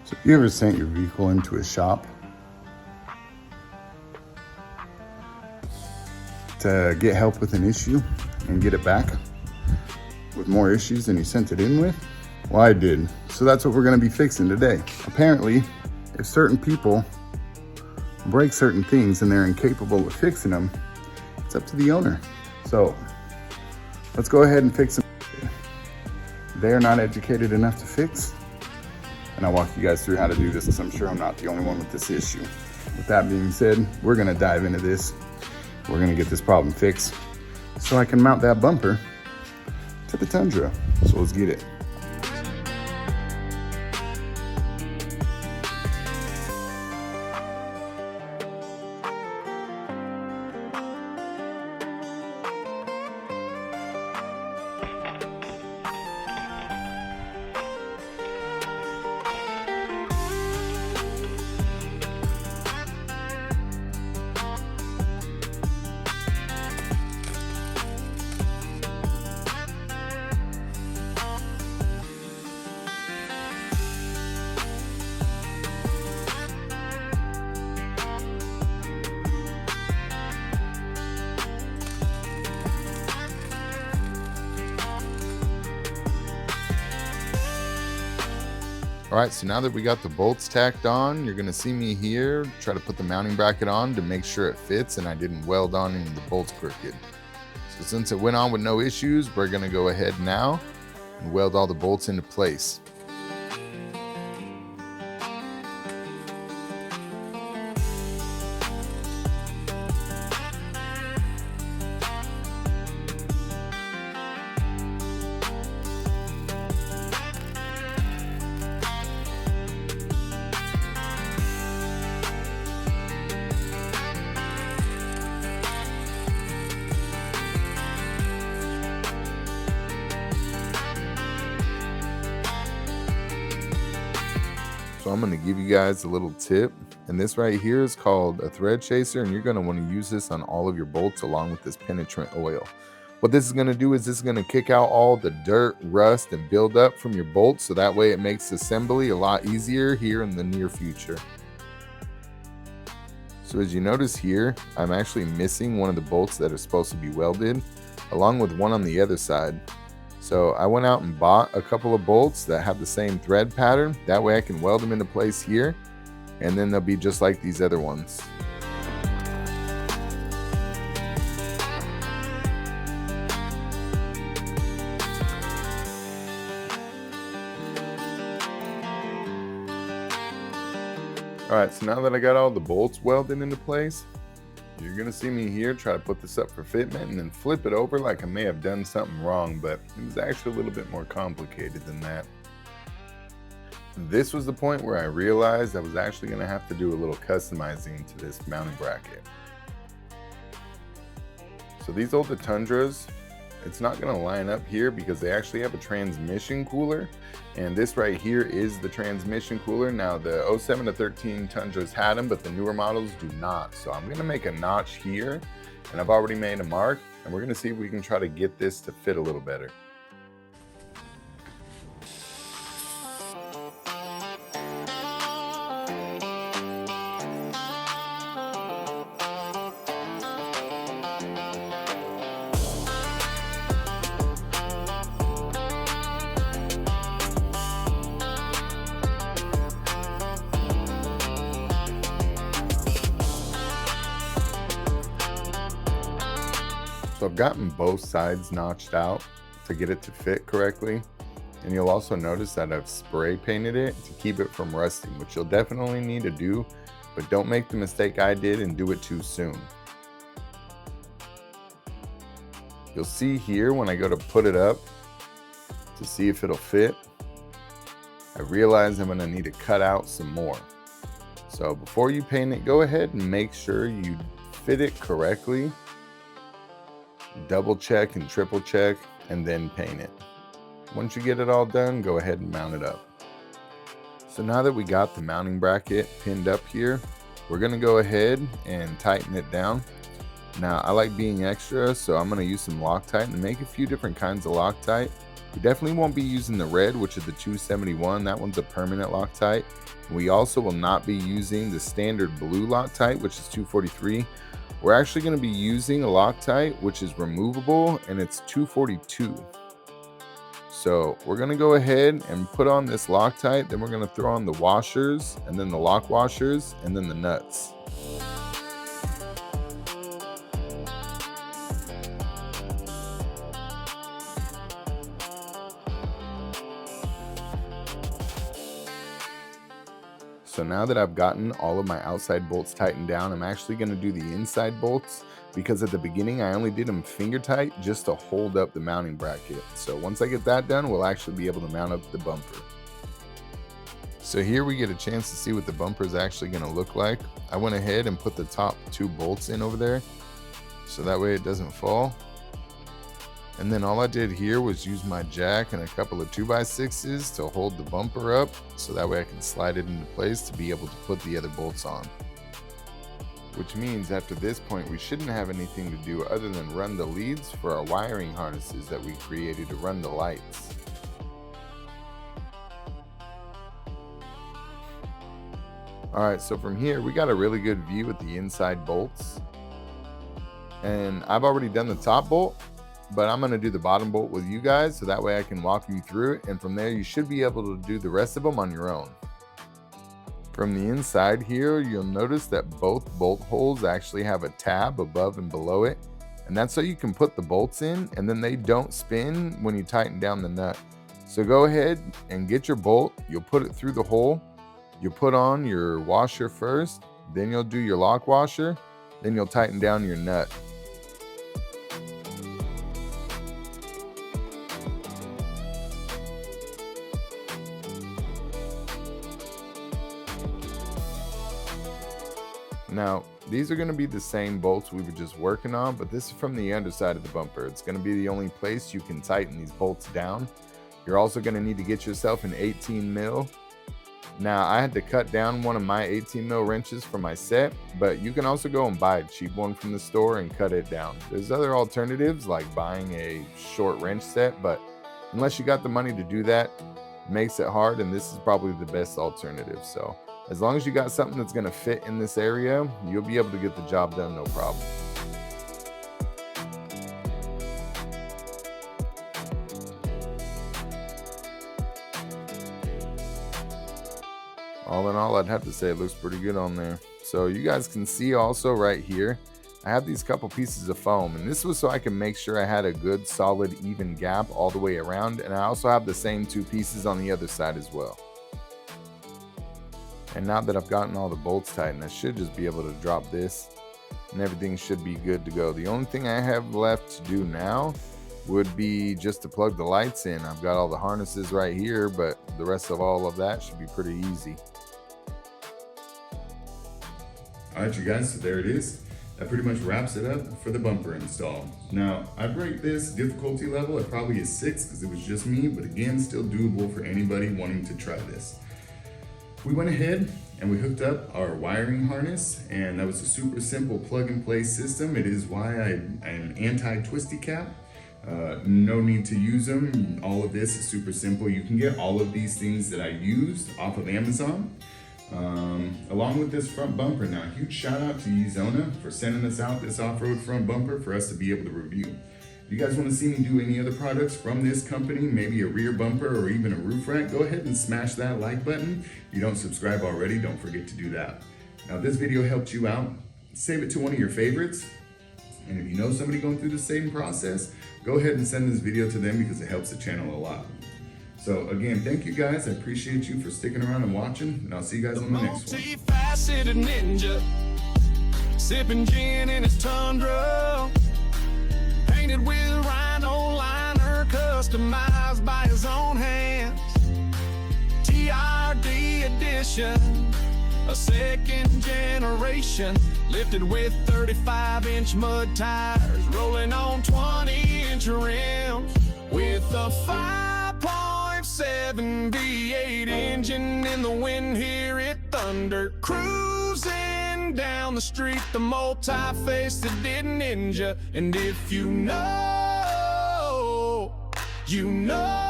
So you ever sent your vehicle into a shop to get help with an issue and get it back with more issues than you sent it in with? Well, I did. So that's what we're going to be fixing today. Apparently, if certain people break certain things and they're incapable of fixing them, it's up to the owner. So let's go ahead and fix them. They're not educated enough to fix, and I'll walk you guys through how to do this, because I'm sure I'm not the only one with this issue. With that being said, we're gonna dive into this. We're gonna get this problem fixed so I can mount that bumper to the Tundra. So let's get it. All right, so now that we got the bolts tacked on, you're gonna see me here try to put the mounting bracket on to make sure it fits and I didn't weld on any of the bolts crooked. So since it went on with no issues, we're gonna go ahead now and weld all the bolts into place. So I'm going to give you guys a little tip, and this right here is called a thread chaser, and you're going to want to use this on all of your bolts along with this penetrant oil. What this is going to do is this is going to kick out all the dirt, rust, and buildup from your bolts, so that way it makes assembly a lot easier here in the near future. So as you notice here, I'm actually missing one of the bolts that are supposed to be welded, along with one on the other side. So I went out and bought a couple of bolts that have the same thread pattern. That way I can weld them into place here, and then they'll be just like these other ones. All right, so now that I got all the bolts welded into place, you're gonna see me here try to put this up for fitment and then flip it over like I may have done something wrong, but it was actually a little bit more complicated than that. This was the point where I realized I was actually gonna have to do a little customizing to this mounting bracket. So these older Tundras, it's not gonna line up here because they actually have a transmission cooler, and this right here is the transmission cooler. Now the 07 to 13 Tundras had them, but the newer models do not. So I'm gonna make a notch here, and I've already made a mark, and we're gonna see if we can try to get this to fit a little better. So I've gotten both sides notched out to get it to fit correctly. And you'll also notice that I've spray painted it to keep it from rusting, which you'll definitely need to do, but don't make the mistake I did and do it too soon. You'll see here when I go to put it up to see if it'll fit, I realize I'm gonna need to cut out some more. So before you paint it, go ahead and make sure you fit it correctly. Double check and triple check, and then paint it. Once you get it all done, go ahead and mount it up. So now that we got the mounting bracket pinned up here, we're gonna go ahead and tighten it down. Now I like being extra, so I'm gonna use some Loctite and make a few different kinds of Loctite. We definitely won't be using the red, which is the 271. That one's a permanent Loctite. We also will not be using the standard blue Loctite, which is 243. We're actually going to be using a Loctite which is removable, and it's 242. So we're going to go ahead and put on this Loctite, then we're going to throw on the washers, and then the lock washers, and then the nuts. So now that I've gotten all of my outside bolts tightened down, I'm actually going to do the inside bolts, because at the beginning I only did them finger tight just to hold up the mounting bracket. So once I get that done, we'll actually be able to mount up the bumper. So here we get a chance to see what the bumper is actually going to look like. I went ahead and put the top 2 bolts in over there, so that way it doesn't fall. And then all I did here was use my jack and a couple of 2x6s to hold the bumper up, so that way I can slide it into place to be able to put the other bolts on. Which means after this point we shouldn't have anything to do other than run the leads for our wiring harnesses that we created to run the lights. Alright, so from here we got a really good view at the inside bolts. And I've already done the top bolt, but I'm going to do the bottom bolt with you guys, so that way I can walk you through it, and from there you should be able to do the rest of them on your own. From the inside here, you'll notice that both bolt holes actually have a tab above and below it, and that's so you can put the bolts in and then they don't spin when you tighten down the nut. So go ahead and get your bolt, you'll put it through the hole, you'll put on your washer first, then you'll do your lock washer, then you'll tighten down your nut. Now, these are going to be the same bolts we were just working on, but this is from the underside of the bumper. It's going to be the only place you can tighten these bolts down. You're also going to need to get yourself an 18 mil. Now, I had to cut down one of my 18 mil wrenches for my set, but you can also go and buy a cheap one from the store and cut it down. There's other alternatives like buying a short wrench set, but unless you got the money to do that, it makes it hard, and this is probably the best alternative. So as long as you got something that's going to fit in this area, you'll be able to get the job done no problem. All in all, I'd have to say it looks pretty good on there. So you guys can see also right here, I have these couple pieces of foam, and this was so I can make sure I had a good solid even gap all the way around, and I also have the same 2 pieces on the other side as well. And now that I've gotten all the bolts tightened, I should just be able to drop this and everything should be good to go. The only thing I have left to do now would be just to plug the lights in. I've got all the harnesses right here, but the rest of all of that should be pretty easy. All right, you guys, so there it is. That pretty much wraps it up for the bumper install. Now, I'd rate this difficulty level at probably a 6 because it was just me, but again, still doable for anybody wanting to try this. We went ahead and we hooked up our wiring harness, and that was a super simple plug and play system. It is why I'm an anti-twisty cap. No need to use them. All of this is super simple. You can get all of these things that I used off of Amazon, along with this front bumper. Now, a huge shout out to Yzona for sending us out this off-road front bumper for us to be able to review. If you guys want to see me do any other products from this company, maybe a rear bumper or even a roof rack, go ahead and smash that like button. If you don't subscribe already, don't forget to do that. Now, if this video helped you out, save it to one of your favorites. And if you know somebody going through the same process, go ahead and send this video to them because it helps the channel a lot. So again, thank you guys. I appreciate you for sticking around and watching, and I'll see you guys on the next one. Multi-faceted ninja, sipping gin in his Tundra, painted with rhino liner, customized by his own hands. TRD edition, a second generation, lifted with 35-inch mud tires, rolling on 20-inch rims, with a 5.7 V8 engine in the wind. Hear it thunder, cruising down the street, the multi-faceted ninja. And if you know You know